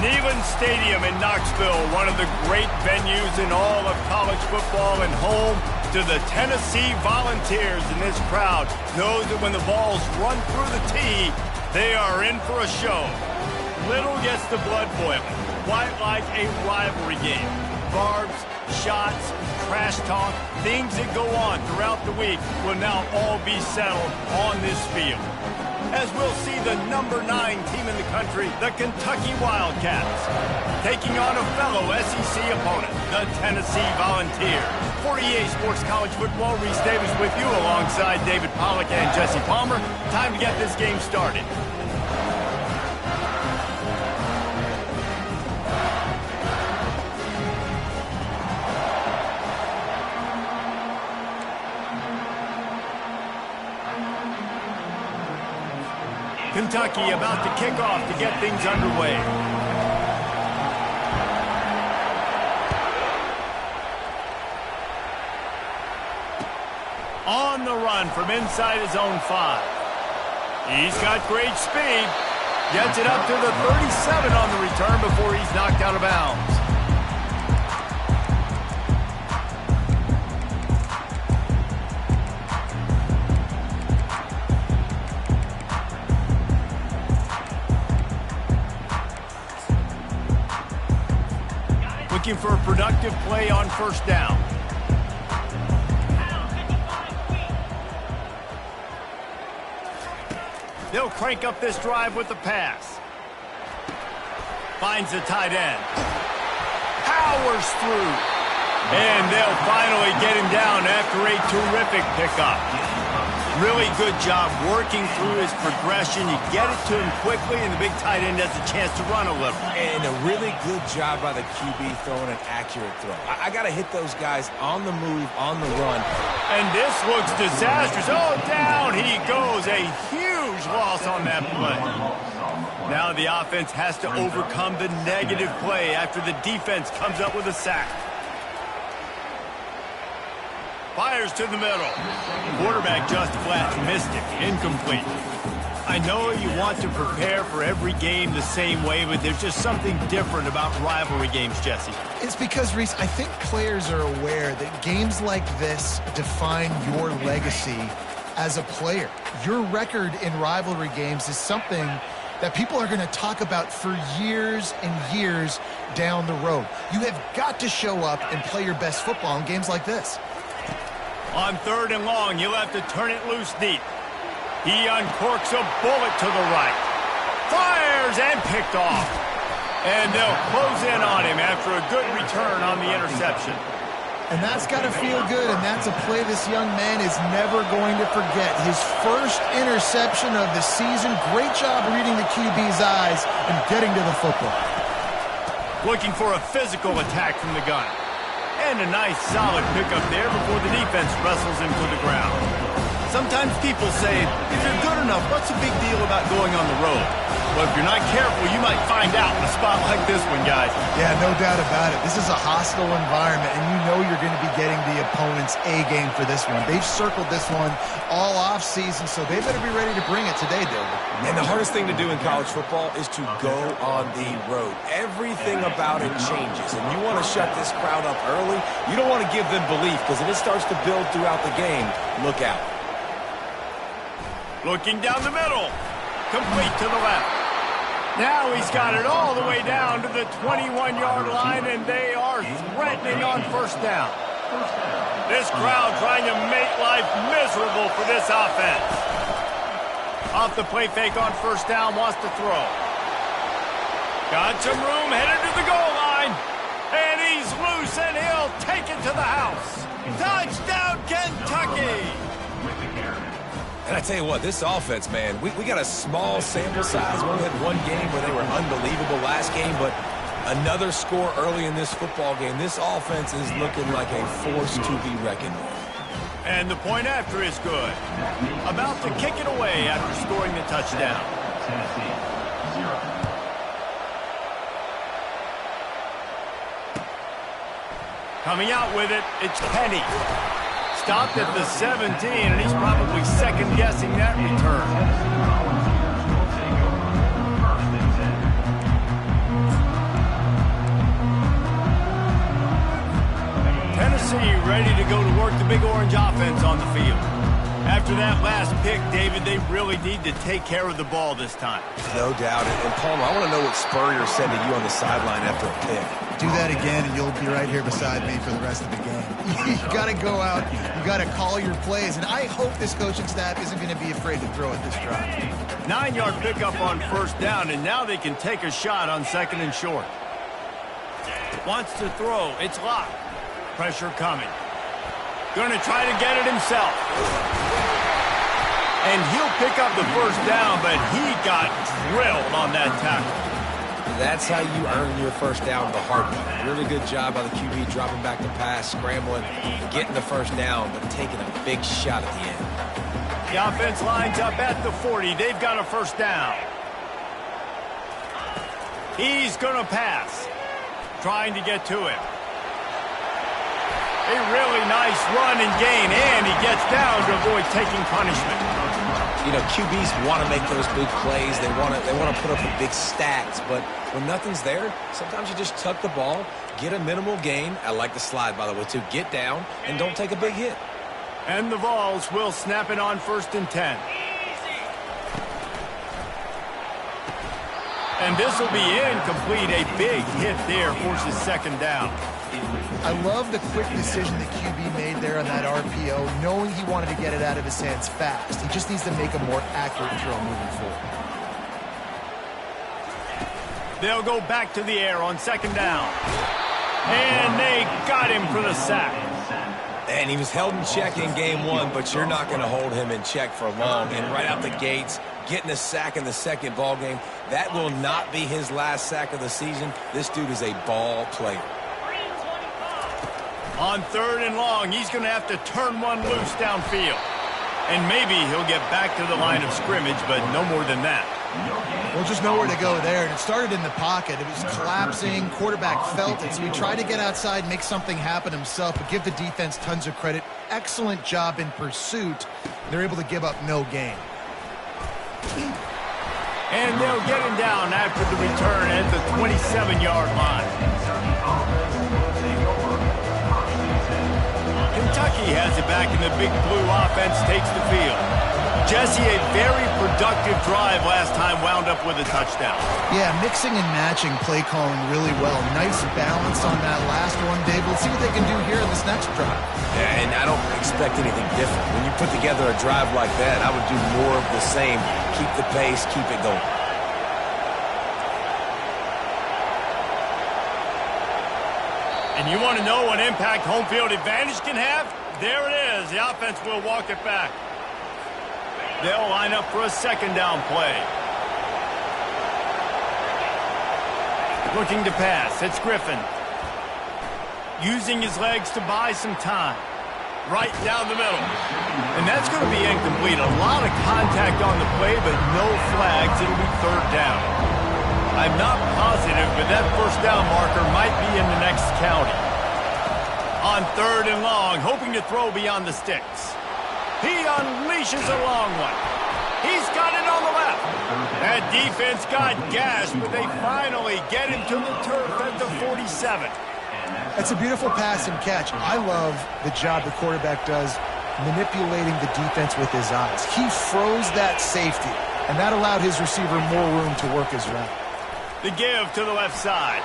Neyland Stadium in Knoxville, one of the great venues in all of college football and home to the Tennessee Volunteers. And this crowd knows that when the balls run through the tee, they are in for a show. Little gets the blood boiling, quite like a rivalry game. Barbs, shots, trash talk, things that go on throughout the week will now all be settled on this field. As we'll see the number 9 team in the country, the Kentucky Wildcats, taking on a fellow SEC opponent, the Tennessee Volunteers. For EA Sports College Football, Reese Davis with you alongside David Pollack and Jesse Palmer. Time to get this game started. Kentucky about to kick off to get things underway. On the run from inside his own 5. He's got great speed. Gets it up to the 37 on the return before he's knocked out of bounds. Looking for a productive play on first down. They'll crank up this drive with the pass. Finds the tight end. Powers through. And they'll finally get him down after a terrific pickup. Really good job working through his progression. You get it to him quickly, and the big tight end has a chance to run a little. And a really good job by the QB throwing an accurate throw. I got to hit those guys on the move, on the run. And this looks disastrous. Oh, down he goes. A huge loss on that play. Now the offense has to overcome the negative play after the defense comes up with a sack. Fires to the middle. Quarterback just flat missed it. Incomplete. I know you want to prepare for every game the same way, but there's just something different about rivalry games, Jesse. It's because, Reese, I think players are aware that games like this define your legacy as a player. Your record in rivalry games is something that people are going to talk about for years and years down the road. You have got to show up and play your best football in games like this. On 3rd and long, he'll have to turn it loose deep. He uncorks a bullet to the right. Fires and picked off. And they'll close in on him after a good return on the interception. And that's got to feel good, and that's a play this young man is never going to forget. His first interception of the season. Great job reading the QB's eyes and getting to the football. Looking for a physical attack from the gun. And a nice solid pickup there before the defense wrestles him to the ground. Sometimes people say, if you're good enough, what's the big deal about going on the road? Well, if you're not careful, you might find out in a spot like this one, guys. Yeah, no doubt about it. This is a hostile environment, and you know you're going to be getting the opponent's A game for this one. They've circled this one all off season, so they better be ready to bring it today, David. And the hardest thing to do in college football is to go on the road. Everything about it changes, and you want to shut this crowd up early. You don't want to give them belief, because if it starts to build throughout the game, look out. Looking down the middle. Complete to the left. Now he's got it all the way down to the 21-yard line, and they are threatening on first down. This crowd trying to make life miserable for this offense. Off the play fake on first down, wants to throw. Got some room, headed to the goal line. And he's loose, and he'll take it to the house. Touchdown, Kentucky! And I tell you what, this offense, man, we got a small sample size. We only had one game where they were unbelievable last game, but another score early in this football game. This offense is looking like a force to be reckoned with. And the point after is good. About to kick it away after scoring the touchdown. Tennessee, 0. Coming out with it, it's Kenny. Stopped at the 17, and he's probably second-guessing that return. big orange offense on the field. After that last pick, David, they really need to take care of the ball this time. No doubt. And Palmer, I want to know what Spurrier said to you on the sideline after a pick. Do that again, and you'll be right here beside me for the rest of the game. You got to go out. You got to call your plays. And I hope this coaching staff isn't going to be afraid to throw at this drive. 9-yard pickup on first down, and now they can take a shot on second and short. Wants to throw. It's locked. Pressure coming. Going to try to get it himself. And he'll pick up the first down, but he got drilled on that tackle. That's how you earn your first down the hard way. Really good job by the QB dropping back the pass, scrambling, getting the first down, but taking a big shot at the end. The offense lines up at the 40. They've got a first down. He's going to pass. Trying to get to him. A really nice run and gain, and he gets down to avoid taking punishment. You know, QBs want to make those big plays. They want to put up the big stats, but when nothing's there, sometimes you just tuck the ball, get a minimal gain. I like the slide, by the way, too. Get down and don't take a big hit. And the Vols will snap it on 1st and 10. And this will be incomplete. A big hit there forces second down. I love the quick decision that QB made there on that RPO, knowing he wanted to get it out of his hands fast. He just needs to make a more accurate throw moving forward. They'll go back to the air on second down. And they got him for the sack. And he was held in check in game one, but you're not going to hold him in check for long. And right out the gates, getting a sack in the second ball game, that will not be his last sack of the season. This dude is a ball player. On 3rd and long, he's going to have to turn one loose downfield. And maybe he'll get back to the line of scrimmage, but no more than that. Well, just nowhere to go there. And it started in the pocket. It was collapsing. Quarterback felt it. So he tried to get outside, make something happen himself, but give the defense tons of credit. Excellent job in pursuit. They're able to give up no gain. And they'll get him down after the return at the 27-yard line. Kentucky has it back, and the Big Blue offense takes the field. Jesse, a very productive drive last time, wound up with a touchdown. Yeah, mixing and matching play calling really well. Nice balance on that last one, Dave. Let's see what they can do here in this next drive. Yeah, and I don't expect anything different. When you put together a drive like that, I would do more of the same. Keep the pace, keep it going. And you want to know what impact home field advantage can have? There it is. The offense will walk it back. They'll line up for a second down play. Looking to pass. It's Griffin. Using his legs to buy some time. Right down the middle. And that's going to be incomplete. A lot of contact on the play, but no flags. It'll be 3rd down. I'm not positive, but that first down marker might be in the next county. On 3rd and long, hoping to throw beyond the sticks. He unleashes a long one. He's got it on the left. That defense got gashed, but they finally get him to the turf at the 47. That's a beautiful pass and catch. I love the job the quarterback does manipulating the defense with his eyes. He froze that safety, and that allowed his receiver more room to work his route. The give to the left side.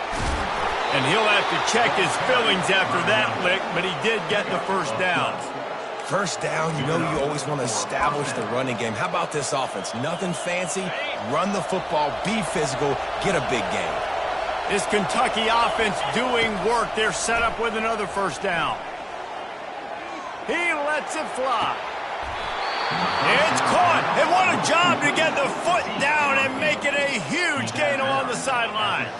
And he'll have to check his fillings after that lick, but he did get the first down. First down, you know you always want to establish the running game. How about this offense? Nothing fancy. Run the football, be physical, get a big game. This Kentucky offense doing work. They're set up with another first down. He lets it fly. It's caught. And what a job to get the foot down and make it a huge gain along the sideline.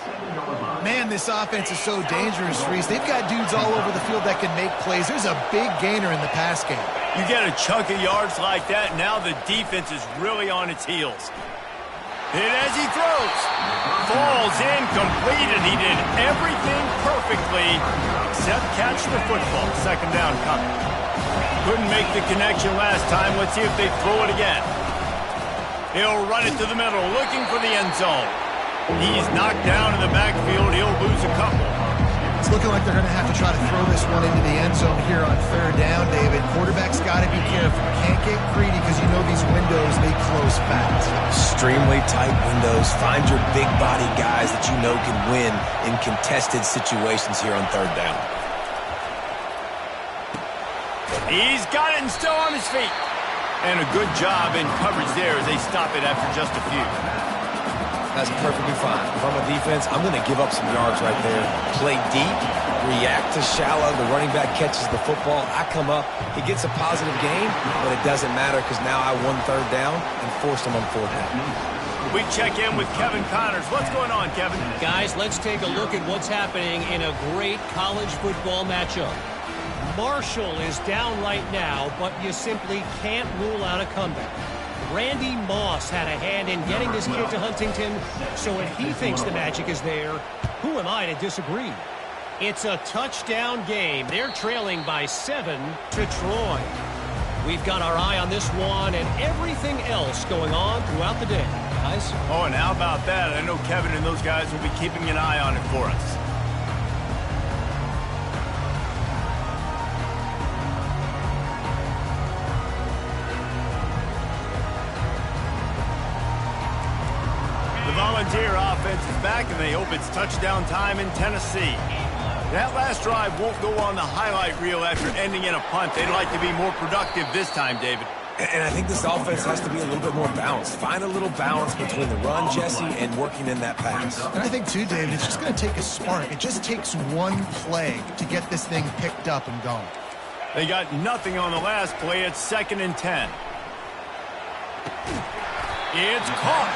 Man, this offense is so dangerous, Reese. They've got dudes all over the field that can make plays. There's a big gainer in the pass game. You get a chunk of yards like that, now the defense is really on its heels. Hit as he throws. Falls incomplete, and he did everything perfectly except catch the football. Second down coming. Couldn't make the connection last time. Let's see if they throw it again. He'll run it to the middle, looking for the end zone. He's knocked down in the backfield. He'll lose a couple. It's looking like they're going to have to try to throw this one into the end zone here on third down, David. Quarterback's got to be careful. Can't get greedy because you know these windows, they close fast. Extremely tight windows. Find your big body guys that you know can win in contested situations here on third down. He's got it and still on his feet. And a good job in coverage there as they stop it after just a few. That's perfectly fine. If I'm a defense, I'm going to give up some yards right there. Play deep, react to shallow. The running back catches the football. I come up. He gets a positive gain, but it doesn't matter because now I won third down and forced him on fourth down. We check in with Kevin Connors. What's going on, Kevin? Guys, let's take a look at what's happening in a great college football matchup. Marshall is down right now, but you simply can't rule out a comeback. Randy Moss had a hand in getting this kid to Huntington, so if he thinks the magic is there, who am I to disagree? It's a touchdown game. They're trailing by 7 to Troy. We've got our eye on this one and everything else going on throughout the day. Guys? Oh, and how about that? I know Kevin and those guys will be keeping an eye on it for us. Volunteer offense is back, and they hope it's touchdown time in Tennessee. That last drive won't go on the highlight reel after ending in a punt. They'd like to be more productive this time, David. And I think this offense has to be a little bit more balanced. Find a little balance between the run, Jesse, and working in that pass. And I think, too, David, it's just going to take a spark. It just takes one play to get this thing picked up and going. They got nothing on the last play. It's 2nd and 10. It's caught.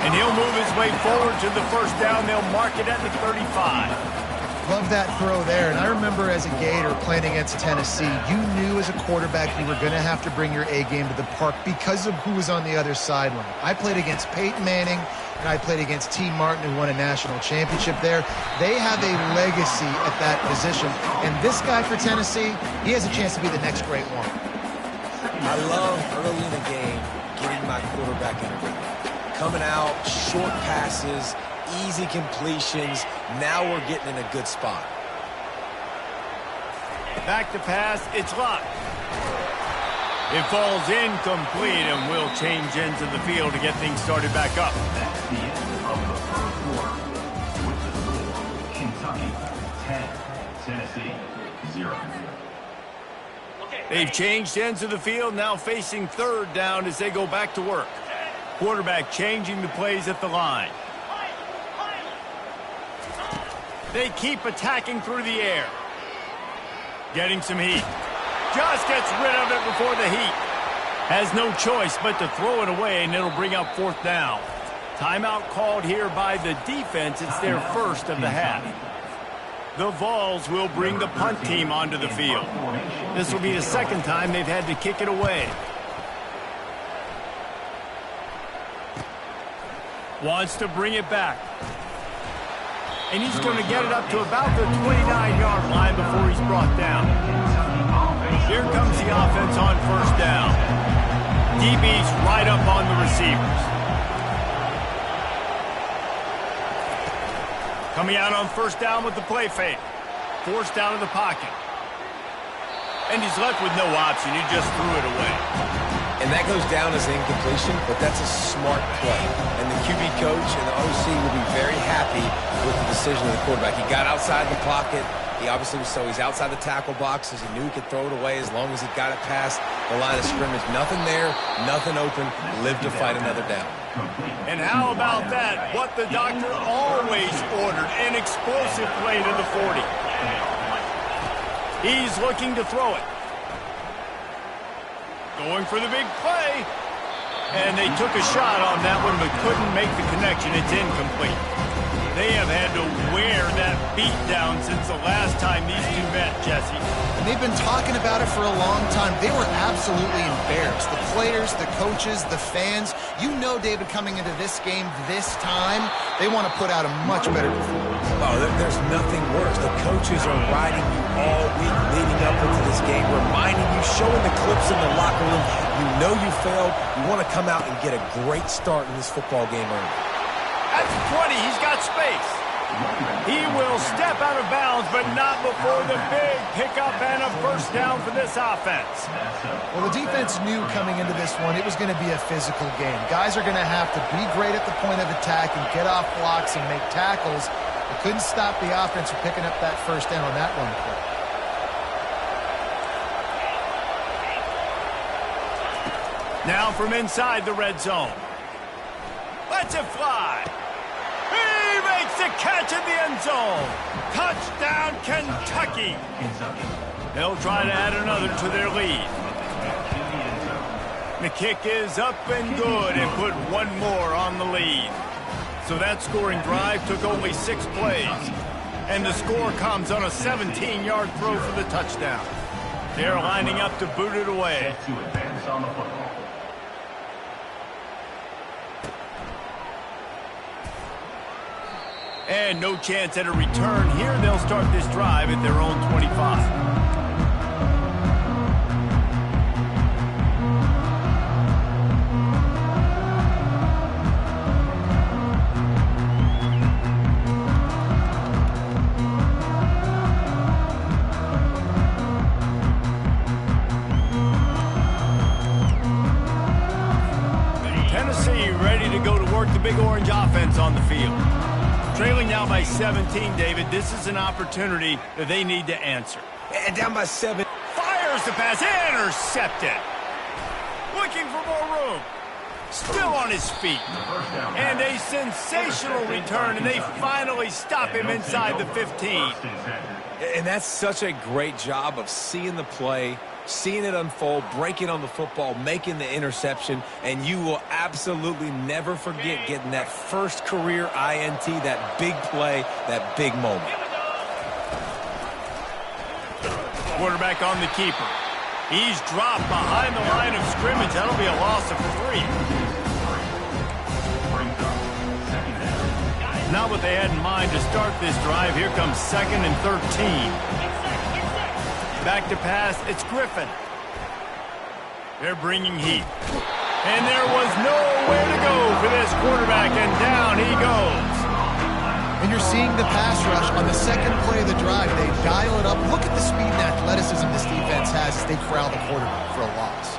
And he'll move his way forward to the first down. They'll mark it at the 35. Love that throw there. And I remember as a Gator playing against Tennessee, you knew as a quarterback you were going to have to bring your A game to the park because of who was on the other sideline. I played against Peyton Manning, and I played against T. Martin, who won a national championship there. They have a legacy at that position. And this guy for Tennessee, he has a chance to be the next great one. I love early in the game getting my quarterback in a rhythm. Coming out, short passes, easy completions. Now we're getting in a good spot. Back to pass. It's locked. It falls incomplete, and we'll change ends of the field to get things started back up. That's the end of the first quarter. With the score, Kentucky 10, Tennessee 0. They've changed ends of the field, now facing third down as they go back to work. Quarterback changing the plays at the line. They keep attacking through the air. Getting some heat. Just gets rid of it before the heat. Has no choice but to throw it away, and it'll bring up fourth down. Timeout called here by the defense. It's their first of the half. The Vols will bring the punt team onto the field. This will be the second time they've had to kick it away. Wants to bring it back. And he's going to get it up to about the 29-yard line before he's brought down. Here comes the offense on first down. DB's right up on the receivers. Coming out on first down with the play fake. Forced out of the pocket. And he's left with no option. He just threw it away. And that goes down as an incompletion, but that's a smart play. And the QB coach and the OC will be very happy with the decision of the quarterback. He got outside the pocket. He obviously was he's outside the tackle boxes. He knew he could throw it away as long as he got it past the line of scrimmage. Nothing there, nothing open. Live to fight another down. And how about that? What the doctor always ordered, an explosive play to the 40. He's looking to throw it. Going for the big play. And they took a shot on that one but couldn't make the connection. It's incomplete. They have had to wear that beat down since the last time these two met, Jesse. And they've been talking about it for a long time. They were absolutely embarrassed. The players, the coaches, the fans. You know, David, coming into this game this time, they want to put out a much better performance. Oh, there's nothing worse. The coaches are riding you all week leading up into this game, reminding you, showing the clips in the locker room. You know you failed. You want to come out and get a great start in this football game early. That's 20. He's got space. He will step out of bounds, but not before the big pickup and a first down for this offense. Well, the defense knew coming into this one it was going to be a physical game. Guys are going to have to be great at the point of attack and get off blocks and make tackles. They couldn't stop the offense from picking up that first down on that run play. Now from inside the red zone. Let's it fly. He makes the catch in the end zone. Touchdown, Kentucky. They'll try to add another to their lead. The kick is up and good and put one more on the lead. So that scoring drive took only 6 plays. And the score comes on a 17-yard throw for the touchdown. They're lining up to boot it away. To advance on the football. And no chance at a return here. They'll start this drive at their own 25. Tennessee ready to go to work the Big Orange offense on the field. Trailing now by 17, David. This is an opportunity that they need to answer. And down by 7. Fires the pass. Intercepted. Looking for more room. Still on his feet. And a sensational return, and they finally stop him inside the 15. And that's such a great job of seeing the play, seeing it unfold, breaking on the football, making the interception, and you will absolutely never forget getting that first career INT, that big play, that big moment. Quarterback on the keeper. He's dropped behind the line of scrimmage. That'll be a loss of 3. Not what they had in mind to start this drive. Here comes 2nd and 13. Back to pass, it's Griffin. They're bringing heat. And there was nowhere to go for this quarterback, and down he goes. And you're seeing the pass rush on the second play of the drive. They dial it up. Look at the speed and athleticism this defense has as they corral the quarterback for a loss.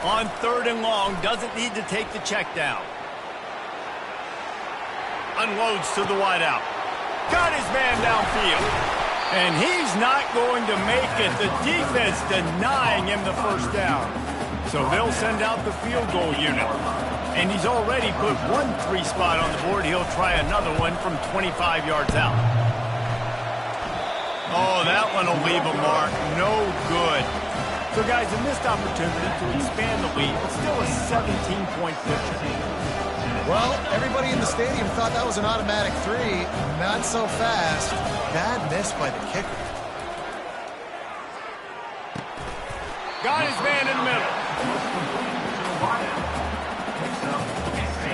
On 3rd and long, doesn't need to take the check down. Unloads to the wideout. Got his man downfield. And he's not going to make it. The defense denying him the first down. So they'll send out the field goal unit. And he's already put 1 3 spot on the board. He'll try another one from 25 yards out. Oh, that one will leave a mark. No good. So, guys, a missed opportunity to expand the lead, but still a 17-point picture. Well, everybody in the stadium thought that was an automatic 3. Not so fast. Bad miss by the kicker. Got his man in the middle.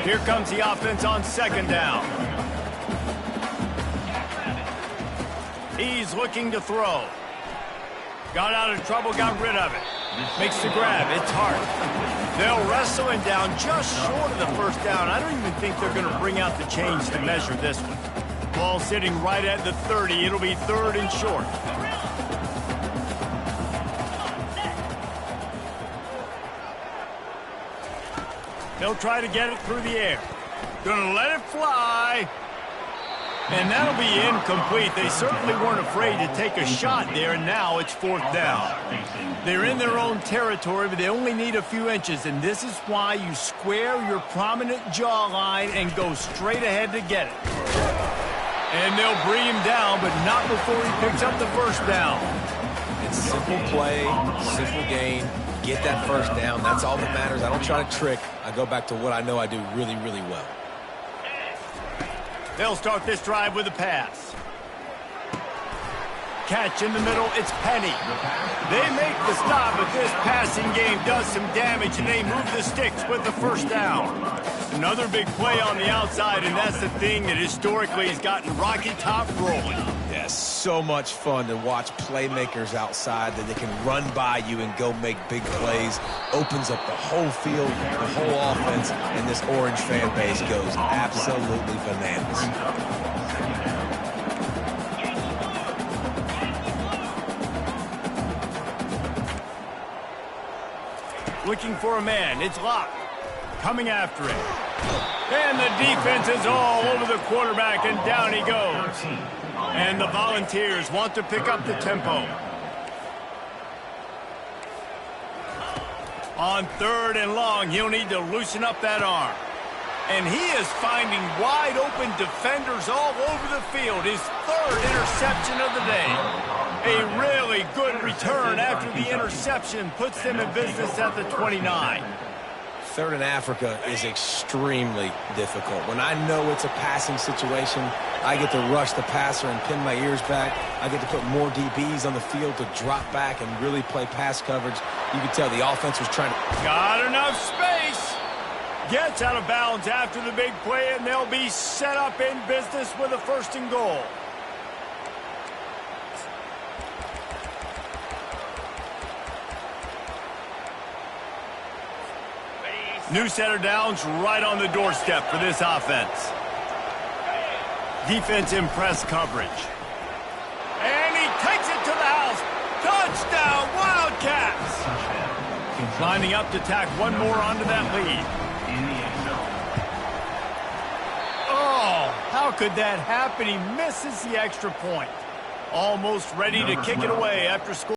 Here comes the offense on 2nd down. He's looking to throw. Got out of trouble, got rid of it. Makes the grab. It's hard. They'll wrestle him down just short of the first down. I don't even think they're going to bring out the chains to measure this one. Ball sitting right at the 30. It'll be 3rd and short. They'll try to get it through the air. Gonna let it fly. And that'll be incomplete. They certainly weren't afraid to take a shot there, and now it's 4th down. They're in their own territory, but they only need a few inches, and this is why you square your prominent jawline and go straight ahead to get it. And they'll bring him down, but not before he picks up the first down. It's simple play, simple gain. Get that first down. That's all that matters. I don't try to trick. I go back to what I know I do really, really well. They'll start this drive with a pass. Catch in the middle, it's Penny. They make the stop, but this passing game does some damage, and they move the sticks with the first down. Another big play on the outside, and that's the thing that historically has gotten Rocky Top rolling. Yeah, Yeah, so much fun to watch playmakers outside that they can run by you and go make big plays. Opens up the whole field, the whole offense, and this Orange fan base goes absolutely bananas. Looking for a man. It's Locke. Coming after him. And the defense is all over the quarterback, and down he goes. And the Volunteers want to pick up the tempo. On 3rd and long, he'll need to loosen up that arm. And he is finding wide open defenders all over the field. His 3rd interception of the day. A really good return after the interception puts them in business at the 29. 3rd and Africa is extremely difficult. When I know it's a passing situation, I get to rush the passer and pin my ears back. I get to put more DBs on the field to drop back and really play pass coverage. You can tell the offense was trying to... Got enough space. Gets out of bounds after the big play, and they'll be set up in business with a 1st and goal. New set of downs right on the doorstep for this offense. Defense in press coverage. And he takes it to the house. Touchdown, Wildcats! Lining up to tack one more onto that lead. Oh, how could that happen? He misses the extra point. Almost ready to kick it away after scoring.